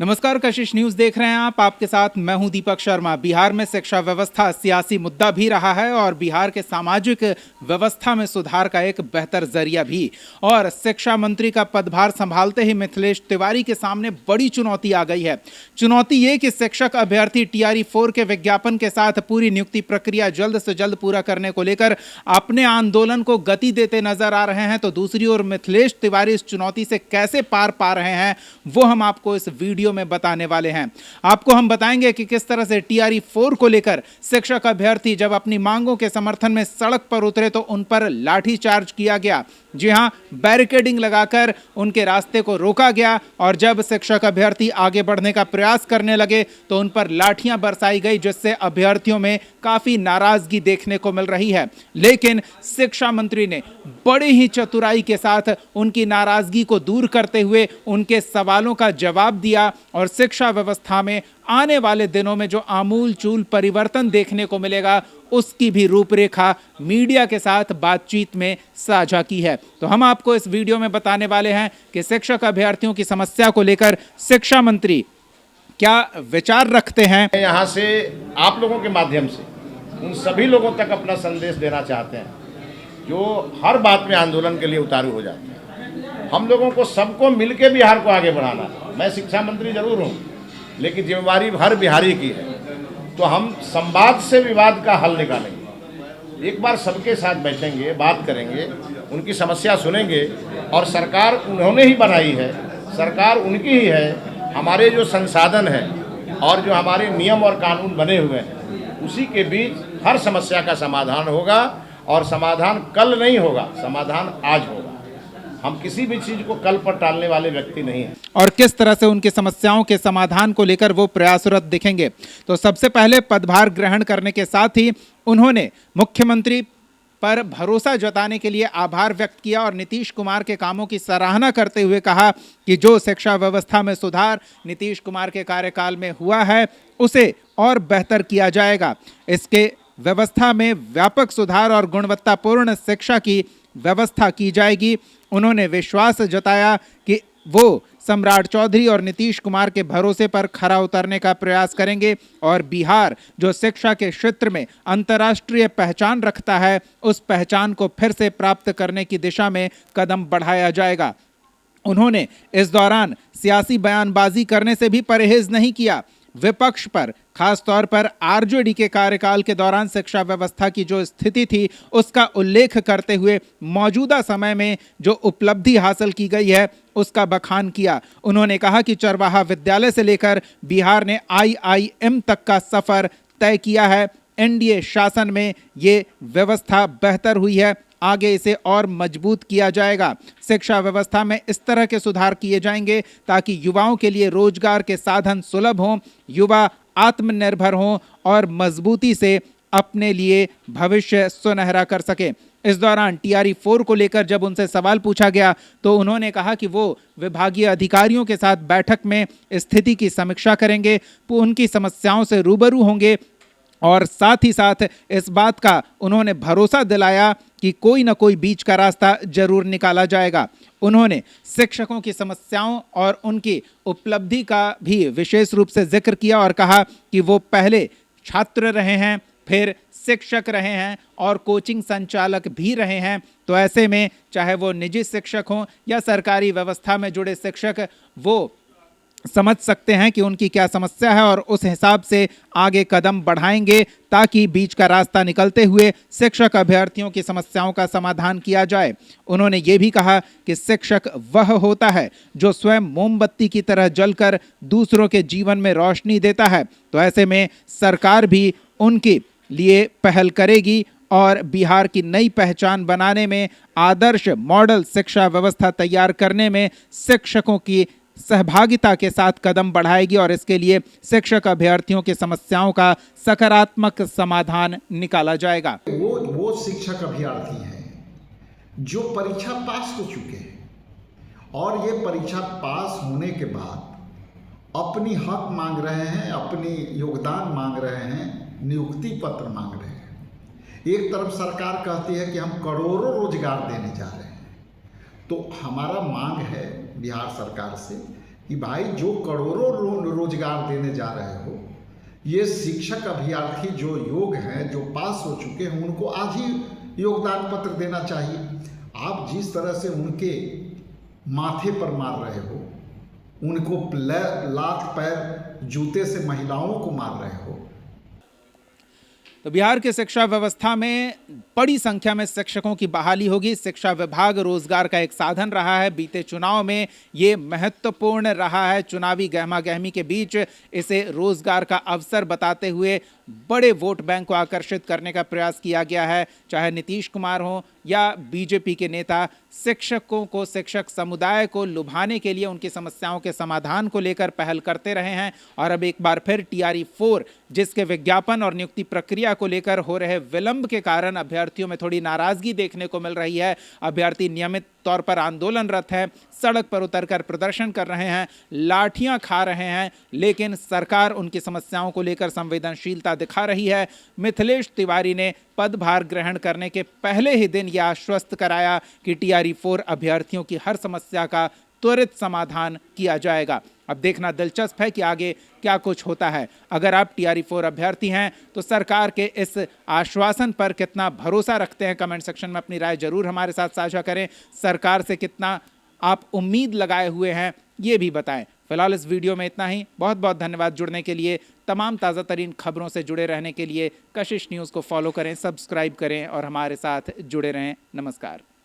नमस्कार, कशिश न्यूज देख रहे हैं आप। आपके साथ मैं हूं दीपक शर्मा। बिहार में शिक्षा व्यवस्था सियासी मुद्दा भी रहा है और बिहार के सामाजिक व्यवस्था में सुधार का एक बेहतर जरिया भी। और शिक्षा मंत्री का पदभार संभालते ही मिथिलेश तिवारी के सामने बड़ी चुनौती आ गई है। चुनौती ये कि शिक्षक अभ्यर्थी टीआरई 4 के विज्ञापन के साथ पूरी नियुक्ति प्रक्रिया जल्द से जल्द पूरा करने को लेकर अपने आंदोलन को गति देते नजर आ रहे हैं, तो दूसरी ओर मिथिलेश तिवारी इस चुनौती से कैसे पार पा रहे हैं वो हम आपको इस वीडियो में बताने वाले हैं। आपको हम बताएंगे कि किस तरह से टीआरई 4 को लेकर शिक्षक अभ्यर्थी जब अपनी मांगों के समर्थन में सड़क पर उतरे तो उन पर लाठीचार्ज किया गया। जी हां, बैरिकेडिंग लगाकर उनके रास्ते को रोका गया और जब शिक्षक अभ्यर्थी आगे बढ़ने का प्रयास करने लगे तो उन पर लाठियां बरसाई गई, जिससे अभ्यर्थियों में काफी नाराजगी देखने को मिल रही है। लेकिन शिक्षा मंत्री ने बड़े ही चतुराई के साथ उनकी नाराजगी को दूर करते हुए उनके सवालों का जवाब दिया और शिक्षा व्यवस्था में आने वाले दिनों में जो आमूलचूल परिवर्तन देखने को मिलेगा उसकी भी रूपरेखा मीडिया के साथ बातचीत में साझा की है। तो हम आपको इस वीडियो में बताने वाले हैं कि शिक्षक अभ्यर्थियों की समस्या को लेकर शिक्षा मंत्री क्या विचार रखते हैं। यहाँ से आप लोगों के माध्यम से उन सभी लोगों तक अपना संदेश देना चाहते हैं जो हर बात में आंदोलन के लिए उतारू हो जाते हैं। हम लोगों को सबको मिलकर बिहार को आगे बढ़ाना है। मैं शिक्षा मंत्री जरूर हूँ, लेकिन जिम्मेवारी हर बिहारी की है। तो हम संवाद से विवाद का हल निकालेंगे। एक बार सबके साथ बैठेंगे, बात करेंगे, उनकी समस्या सुनेंगे और सरकार उन्होंने ही बनाई है, सरकार उनकी ही है। हमारे जो संसाधन हैं और जो हमारे नियम और कानून बने हुए हैं उसी के बीच हर समस्या का समाधान होगा और समाधान कल नहीं होगा, समाधान आज होगा। हम किसी भी चीज को कल पर टालने वाले व्यक्ति नहीं हैं। और किस तरह से उनकी समस्याओं के समाधान को लेकर वो प्रयासरत दिखेंगे। तो सबसे पहले पदभार ग्रहण करने के साथ ही उन्होंने मुख्यमंत्री पर भरोसा जताने के लिए आभार व्यक्त किया और नीतीश कुमार के कामों की सराहना करते हुए कहा कि जो शिक्षा व्यवस्था में सुधार नीतीश कुमार के कार्यकाल में हुआ है उसे और बेहतर किया जाएगा। इसके व्यवस्था में व्यापक सुधार और गुणवत्तापूर्ण शिक्षा की व्यवस्था की जाएगी। उन्होंने विश्वास जताया कि वो सम्राट चौधरी और नीतीश कुमार के भरोसे पर खरा उतरने का प्रयास करेंगे और बिहार जो शिक्षा के क्षेत्र में अंतर्राष्ट्रीय पहचान रखता है उस पहचान को फिर से प्राप्त करने की दिशा में कदम बढ़ाया जाएगा। उन्होंने इस दौरान सियासी बयानबाजी करने से भी परहेज नहीं किया। विपक्ष पर खास तौर पर आरजेडी के कार्यकाल के दौरान शिक्षा व्यवस्था की जो स्थिति थी उसका उल्लेख करते हुए मौजूदा समय में जो उपलब्धि हासिल की गई है उसका बखान किया। उन्होंने कहा कि चरवाहा विद्यालय से लेकर बिहार ने आईआईएम तक का सफर तय किया है। एनडीए शासन में ये व्यवस्था बेहतर हुई है, आगे इसे और मजबूत किया जाएगा। शिक्षा व्यवस्था में इस तरह के सुधार किए जाएंगे ताकि युवाओं के लिए रोजगार के साधन सुलभ हों, युवा आत्मनिर्भर हों और मजबूती से अपने लिए भविष्य सुनहरा कर सके। इस दौरान टीआरई 4 को लेकर जब उनसे सवाल पूछा गया तो उन्होंने कहा कि वो विभागीय अधिकारियों के साथ बैठक में स्थिति की समीक्षा करेंगे, उनकी समस्याओं से रूबरू होंगे और साथ ही साथ इस बात का उन्होंने भरोसा दिलाया कि कोई ना कोई बीच का रास्ता जरूर निकाला जाएगा। उन्होंने शिक्षकों की समस्याओं और उनकी उपलब्धि का भी विशेष रूप से जिक्र किया और कहा कि वो पहले छात्र रहे हैं, फिर शिक्षक रहे हैं और कोचिंग संचालक भी रहे हैं। तो ऐसे में चाहे वो निजी शिक्षक हों या सरकारी व्यवस्था में जुड़े शिक्षक, वो समझ सकते हैं कि उनकी क्या समस्या है और उस हिसाब से आगे कदम बढ़ाएंगे ताकि बीच का रास्ता निकलते हुए शिक्षक अभ्यर्थियों की समस्याओं का समाधान किया जाए। उन्होंने ये भी कहा कि शिक्षक वह होता है जो स्वयं मोमबत्ती की तरह जलकर दूसरों के जीवन में रोशनी देता है। तो ऐसे में सरकार भी उनके लिए पहल करेगी और बिहार की नई पहचान बनाने में, आदर्श मॉडल शिक्षा व्यवस्था तैयार करने में शिक्षकों की सहभागिता के साथ कदम बढ़ाएगी और इसके लिए शिक्षक अभ्यर्थियों की समस्याओं का सकारात्मक समाधान निकाला जाएगा। वो शिक्षक अभ्यर्थी हैं जो परीक्षा पास हो चुके हैं और ये परीक्षा पास होने के बाद अपनी हक मांग रहे हैं, अपनी योगदान मांग रहे हैं, नियुक्ति पत्र मांग रहे हैं। एक तरफ सरकार कहती है कि हम करोड़ों रोजगार देने जा रहे हैं, तो हमारा मांग है बिहार सरकार से कि भाई जो करोड़ों रोजगार देने जा रहे हो, ये शिक्षक अभ्यर्थी जो योग्य हैं, जो पास हो चुके हैं, उनको आज ही योगदान पत्र देना चाहिए। आप जिस तरह से उनके माथे पर मार रहे हो, उनको लात पैर जूते से महिलाओं को मार रहे हो। तो बिहार की शिक्षा व्यवस्था में बड़ी संख्या में शिक्षकों की बहाली होगी। शिक्षा विभाग रोजगार का एक साधन रहा है, बीते चुनाव में ये महत्वपूर्ण रहा है। चुनावी गहमा गहमी के बीच इसे रोजगार का अवसर बताते हुए बड़े वोट बैंक को आकर्षित करने का प्रयास किया गया है। चाहे नीतीश कुमार हो या बीजेपी के नेता, शिक्षकों को, शिक्षक समुदाय को लुभाने के लिए उनकी समस्याओं के समाधान को लेकर पहल करते रहे हैं। और अब एक बार फिर TRE 4, जिसके विज्ञापन और नियुक्ति प्रक्रिया को लेकर हो रहे विलंब के कारण अभ्यर्थियों में थोड़ी नाराजगी देखने को मिल रही है। अभ्यर्थी नियमित तौर पर आंदोलनरत है, सड़क पर उतरकर प्रदर्शन कर रहे हैं, लाठियां खा रहे हैं, लेकिन सरकार उनकी समस्याओं को लेकर संवेदनशीलता दिखा रही है। मिथिलेश तिवारी ने पदभार ग्रहण करने के पहले ही दिन यह आश्वस्त कराया कि TRE 4 अभ्यर्थियों की हर समस्या का त्वरित समाधान किया जाएगा। अब देखना दिलचस्प है कि आगे क्या कुछ होता है। अगर आप TRE 4 अभ्यर्थी हैं तो सरकार के इस आश्वासन पर कितना भरोसा रखते हैं, कमेंट सेक्शन में अपनी राय जरूर हमारे साथ साझा करें। सरकार से कितना आप उम्मीद लगाए हुए हैं ये भी बताएं। फिलहाल इस वीडियो में इतना ही। बहुत बहुत धन्यवाद जुड़ने के लिए। तमाम ताज़ा तरीन खबरों से जुड़े रहने के लिए कशिश न्यूज़ को फॉलो करें, सब्सक्राइब करें और हमारे साथ जुड़े रहें। नमस्कार।